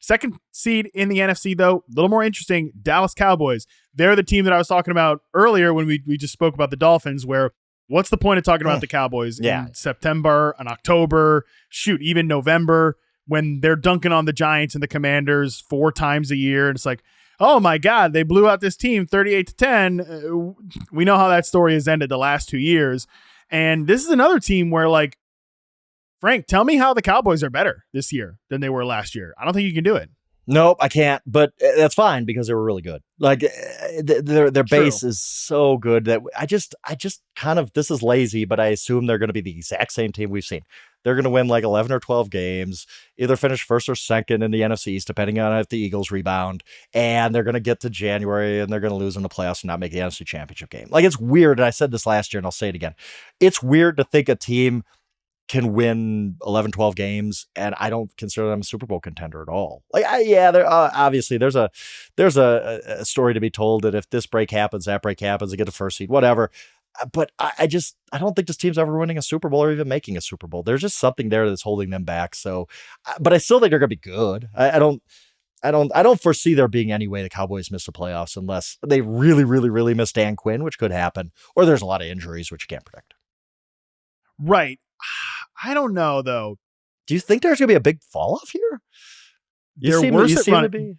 Second seed in the NFC, though, a little more interesting, Dallas Cowboys. They're the team that I was talking about earlier when we just spoke about the Dolphins, where what's the point of talking about the Cowboys in September and October, even November, when they're dunking on the Giants and the Commanders 4 times a year? And it's like, oh my God, they blew out this team 38-10. We know how that story has ended the last 2 years. And this is another team where, like, Frank, tell me how the Cowboys are better this year than they were last year. I don't think you can do it. Nope, I can't, but that's fine because they were really good. Like their base is so good that I just kind of, this is lazy, but I assume they're going to be the exact same team we've seen. They're going to win like 11 or 12 games, either finish first or second in the NFC East, depending on if the Eagles rebound, and they're going to get to January and they're going to lose in the playoffs and not make the NFC Championship game. Like, it's weird, and I said this last year and I'll say it again. It's weird to think a team can win 11, 12 games, and I don't consider them a Super Bowl contender at all. Like, obviously there's a story to be told that if this break happens, that break happens, they get the first seed, whatever. But I don't think this team's ever winning a Super Bowl or even making a Super Bowl. There's just something there that's holding them back. So, but I still think they're going to be good. I don't foresee there being any way the Cowboys miss the playoffs unless they really, really, really miss Dan Quinn, which could happen, or there's a lot of injuries, which you can't predict. Right. I don't know, though. Do you think there's going to be a big fall off here? They're worse at running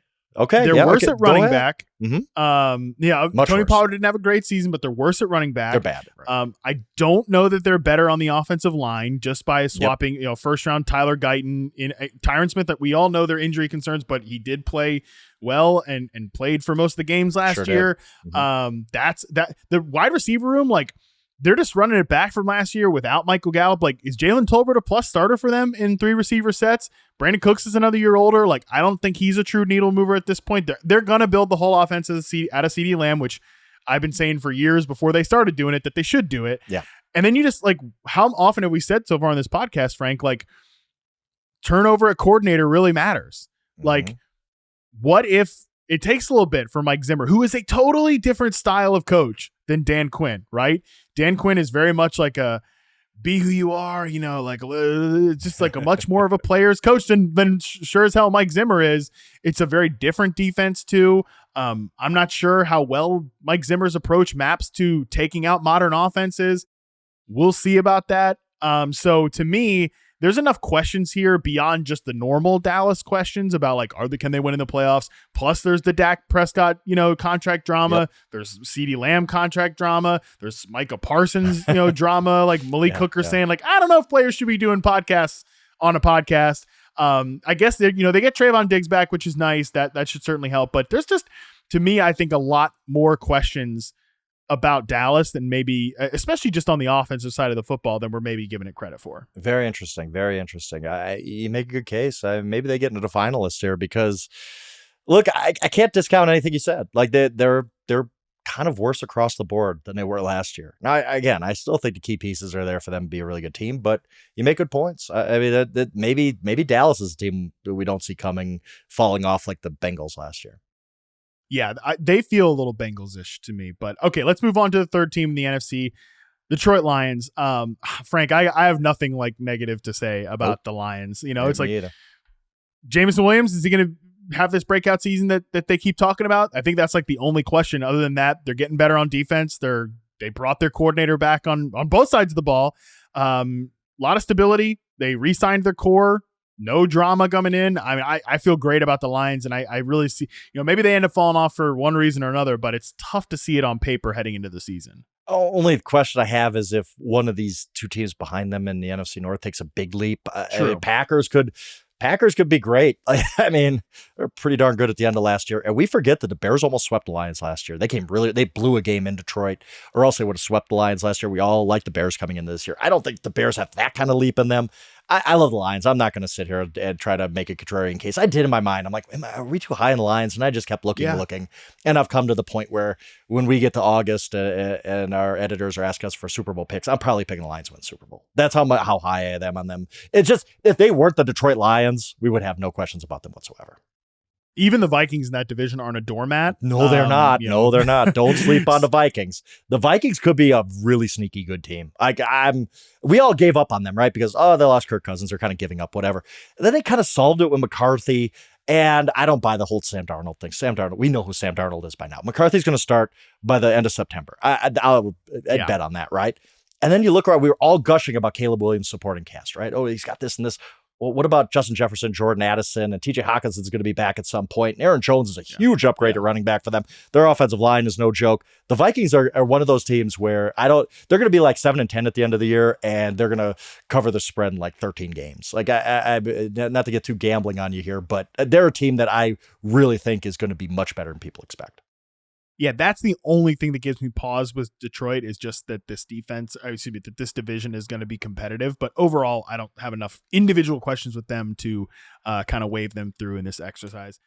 back. Mm-hmm. Tony Pollard didn't have a great season, but they're worse at running back. They're bad. Right. I don't know that they're better on the offensive line just by swapping, first round Tyler Guyton in Tyron Smith. That we all know their injury concerns, but he did play well and played for most of the games last year. Mm-hmm. The wide receiver room, like, they're just running it back from last year without Michael Gallup. Like, is Jalen Tolbert a plus starter for them in 3 receiver sets? Brandon Cooks is another year older. Like, I don't think he's a true needle mover at this point. They're going to build the whole offense out of CeeDee Lamb, which I've been saying for years before they started doing it that they should do it. Yeah. And then you just, like, how often have we said so far on this podcast, Frank, like, turnover at coordinator really matters. Mm-hmm. Like, what if it takes a little bit for Mike Zimmer, who is a totally different style of coach than Dan Quinn, right? Dan Quinn is very much like a be who you are, like just like a much more of a player's coach than sure as hell Mike Zimmer is. It's a very different defense too. I'm not sure how well Mike Zimmer's approach maps to taking out modern offenses. We'll see about that. So to me, there's enough questions here beyond just the normal Dallas questions about, like, can they win in the playoffs? Plus there's the Dak Prescott, contract drama. Yep. There's CeeDee Lamb contract drama. There's Micah Parsons, drama, like Malik Hooker saying, like, I don't know if players should be doing podcasts on a podcast. I guess they get Trayvon Diggs back, which is nice. That should certainly help. But there's just, to me, I think a lot more questions about Dallas than maybe, especially just on the offensive side of the football, than we're maybe giving it credit for. Very interesting. Very interesting. You make a good case. Maybe they get into the finalists here because, look, I can't discount anything you said. Like, they're kind of worse across the board than they were last year. Now, again, I still think the key pieces are there for them to be a really good team, but you make good points. I mean, that maybe Dallas is a team that we don't see falling off like the Bengals last year. Yeah, they feel a little Bengals-ish to me. But okay, let's move on to the third team in the NFC, Detroit Lions. Frank, I have nothing like negative to say about the Lions. It's like Jameson Williams, is he going to have this breakout season that they keep talking about? I think that's like the only question. Other than that, they're getting better on defense. They brought their coordinator back on both sides of the ball. A lot of stability. They re-signed their core. No drama coming in. I mean, I feel great about the Lions, and I really see, maybe they end up falling off for one reason or another, but it's tough to see it on paper heading into the season. Only question I have is if one of these two teams behind them in the NFC North takes a big leap. Packers could be great. I mean, they're pretty darn good at the end of last year. And we forget that the Bears almost swept the Lions last year. They blew a game in Detroit, or else they would have swept the Lions last year. We all like the Bears coming into this year. I don't think the Bears have that kind of leap in them. I love the Lions. I'm not going to sit here and try to make a contrarian case. I did in my mind. I'm like, are we too high in the Lions? And I just kept looking. And I've come to the point where when we get to August and our editors are asking us for Super Bowl picks, I'm probably picking the Lions to win the Super Bowl. That's how high I am on them. It's just, if they weren't the Detroit Lions, we would have no questions about them whatsoever. Even the Vikings in that division aren't a doormat. No, they're not. No, they're not. Don't sleep on the Vikings. The Vikings could be a really sneaky good team. We all gave up on them, right? Because, they lost Kirk Cousins. They're kind of giving up, whatever. And then they kind of solved it with McCarthy. And I don't buy the whole Sam Darnold thing. Sam Darnold, we know who Sam Darnold is by now. McCarthy's going to start by the end of September. I'd bet on that, right? And then you look around, we were all gushing about Caleb Williams' supporting cast, right? Oh, he's got this and this. Well, what about Justin Jefferson, Jordan Addison, and TJ Hawkinson's going to be back at some point. And Aaron Jones is a huge upgrade at running back for them. Their offensive line is no joke. The Vikings are one of those teams where they're going to be like 7-10 at the end of the year, and they're going to cover the spread in like 13 games. Like I not to get too gambling on you here, but they're a team that I really think is going to be much better than people expect. Yeah, that's the only thing that gives me pause with Detroit is just that this that this division is going to be competitive. But overall, I don't have enough individual questions with them to kind of wave them through in this exercise.